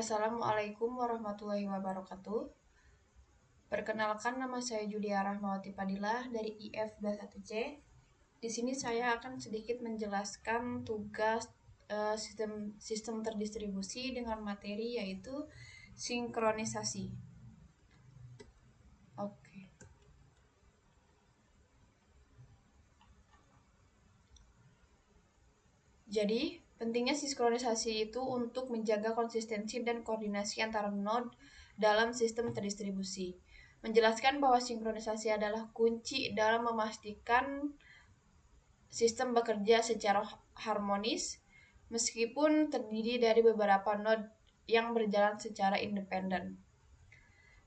Assalamualaikum warahmatullahi wabarakatuh. Perkenalkan, nama saya Julia Rahmawati Padilah dari IF21C. Di sini saya akan sedikit menjelaskan tugas sistem terdistribusi dengan materi yaitu sinkronisasi. Oke. Jadi, pentingnya sinkronisasi itu untuk menjaga konsistensi dan koordinasi antara node dalam sistem terdistribusi. Menjelaskan bahwa sinkronisasi adalah kunci dalam memastikan sistem bekerja secara harmonis meskipun terdiri dari beberapa node yang berjalan secara independen.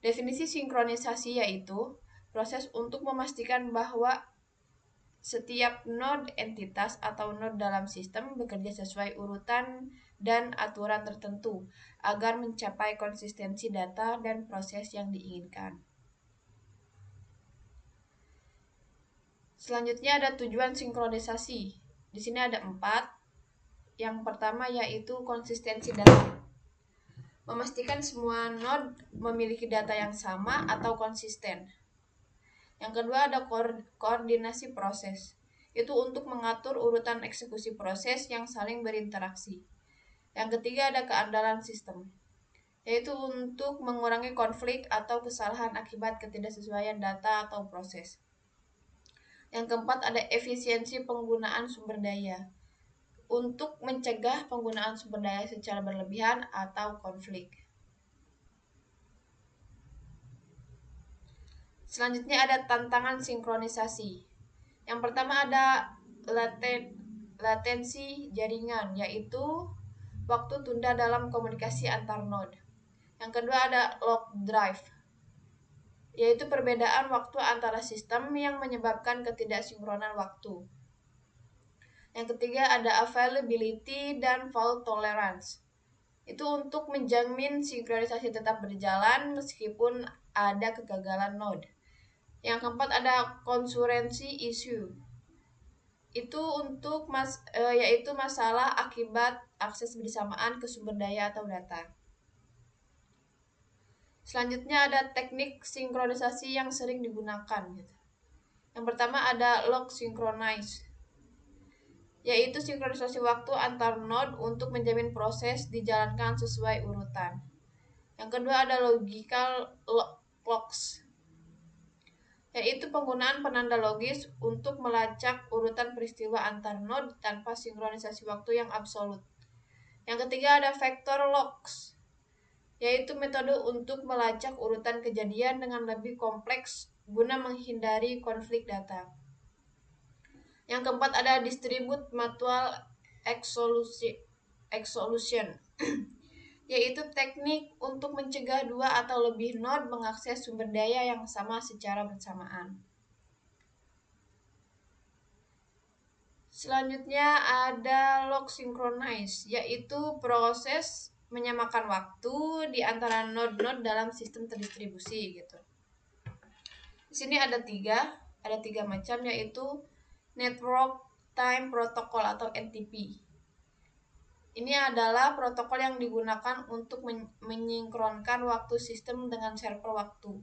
Definisi sinkronisasi yaitu proses untuk memastikan bahwa setiap node entitas atau node dalam sistem bekerja sesuai urutan dan aturan tertentu agar mencapai konsistensi data dan proses yang diinginkan. Selanjutnya ada tujuan sinkronisasi. Di sini ada 4. Yang pertama yaitu konsistensi data. Memastikan semua node memiliki data yang sama atau konsisten. Yang kedua ada koordinasi proses. Itu untuk mengatur urutan eksekusi proses yang saling berinteraksi. Yang ketiga ada keandalan sistem, yaitu untuk mengurangi konflik atau kesalahan akibat ketidaksesuaian data atau proses. Yang keempat ada efisiensi penggunaan sumber daya, untuk mencegah penggunaan sumber daya secara berlebihan atau konflik. Selanjutnya ada tantangan sinkronisasi. Yang pertama ada latensi jaringan, yaitu waktu tunda dalam komunikasi antar node. Yang kedua ada lock drive, yaitu perbedaan waktu antara sistem yang menyebabkan ketidaksinkronan waktu. Yang ketiga ada availability dan fault tolerance. Itu untuk menjamin sinkronisasi tetap berjalan meskipun ada kegagalan node. Yang keempat ada concurrency issue. Itu untuk yaitu masalah akibat akses bersamaan ke sumber daya atau data. Selanjutnya ada teknik sinkronisasi yang sering digunakan. Yang pertama ada log synchronize, yaitu sinkronisasi waktu antar node untuk menjamin proses dijalankan sesuai urutan. Yang kedua ada logical clocks, yaitu penggunaan penanda logis untuk melacak urutan peristiwa antar node tanpa sinkronisasi waktu yang absolut. Yang ketiga ada vector locks, yaitu metode untuk melacak urutan kejadian dengan lebih kompleks guna menghindari konflik data. Yang keempat ada distribute mutual exclusion, yaitu teknik untuk mencegah dua atau lebih node mengakses sumber daya yang sama secara bersamaan. Selanjutnya ada log synchronize, yaitu proses menyamakan waktu di antara node-node dalam sistem terdistribusi gitu. Di sini ada tiga macam, yaitu Network Time Protocol atau NTP. Ini adalah protokol yang digunakan untuk menyinkronkan waktu sistem dengan server waktu.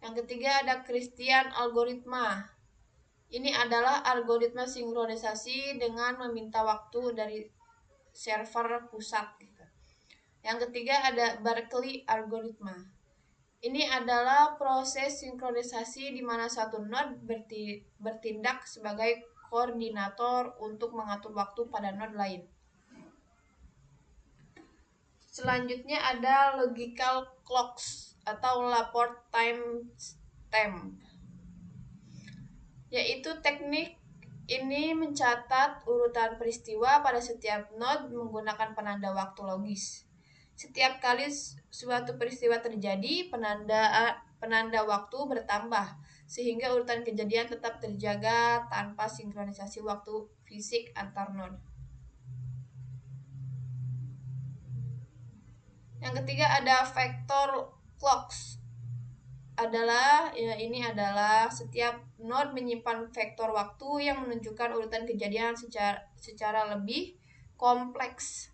Yang ketiga ada Christian Algoritma. Ini adalah algoritma sinkronisasi dengan meminta waktu dari server pusat. Yang ketiga ada Berkeley Algoritma. Ini adalah proses sinkronisasi di mana satu node bertindak sebagai koordinator untuk mengatur waktu pada node lain. Selanjutnya ada logical clocks atau Laporte timestamp, yaitu teknik ini mencatat urutan peristiwa pada setiap node menggunakan penanda waktu logis. Setiap kali suatu peristiwa terjadi, penanda waktu bertambah, sehingga urutan kejadian tetap terjaga tanpa sinkronisasi waktu fisik antar node. Yang ketiga ada vector clocks. Ini adalah setiap node menyimpan vektor waktu yang menunjukkan urutan kejadian secara lebih kompleks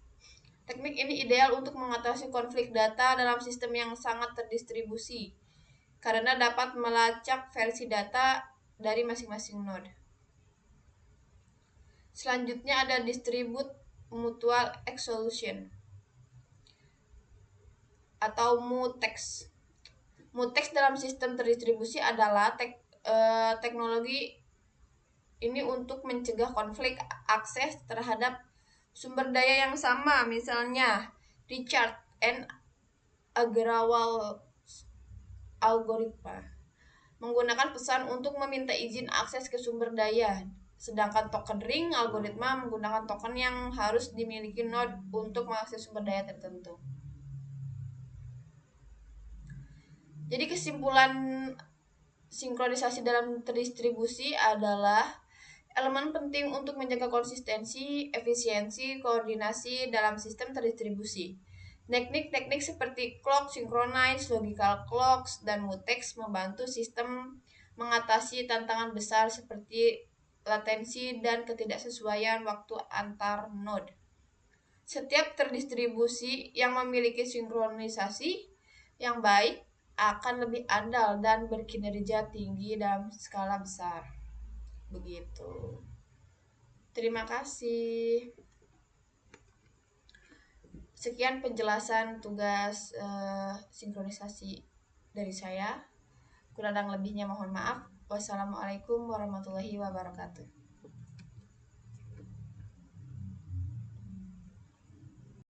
Teknik ini ideal untuk mengatasi konflik data dalam sistem yang sangat terdistribusi karena dapat melacak versi data dari masing-masing node. Selanjutnya ada Distribute Mutual Exclusion atau MUTEX. MUTEX dalam sistem terdistribusi adalah teknologi ini untuk mencegah konflik akses terhadap sumber daya yang sama, misalnya Richard and Agrawal algoritma menggunakan pesan untuk meminta izin akses ke sumber daya, sedangkan token ring algoritma menggunakan token yang harus dimiliki node untuk mengakses sumber daya tertentu. Jadi kesimpulan sinkronisasi dalam terdistribusi adalah elemen penting untuk menjaga konsistensi, efisiensi, koordinasi dalam sistem terdistribusi. Teknik-teknik seperti clock synchronize, logical clocks, dan mutex membantu sistem mengatasi tantangan besar seperti latensi dan ketidaksesuaian waktu antar node. Setiap terdistribusi yang memiliki sinkronisasi yang baik akan lebih andal dan berkinerja tinggi dalam skala besar. Begitu. Terima kasih. Sekian penjelasan tugas sinkronisasi dari saya. Kurang lebihnya mohon maaf. Wassalamualaikum warahmatullahi wabarakatuh.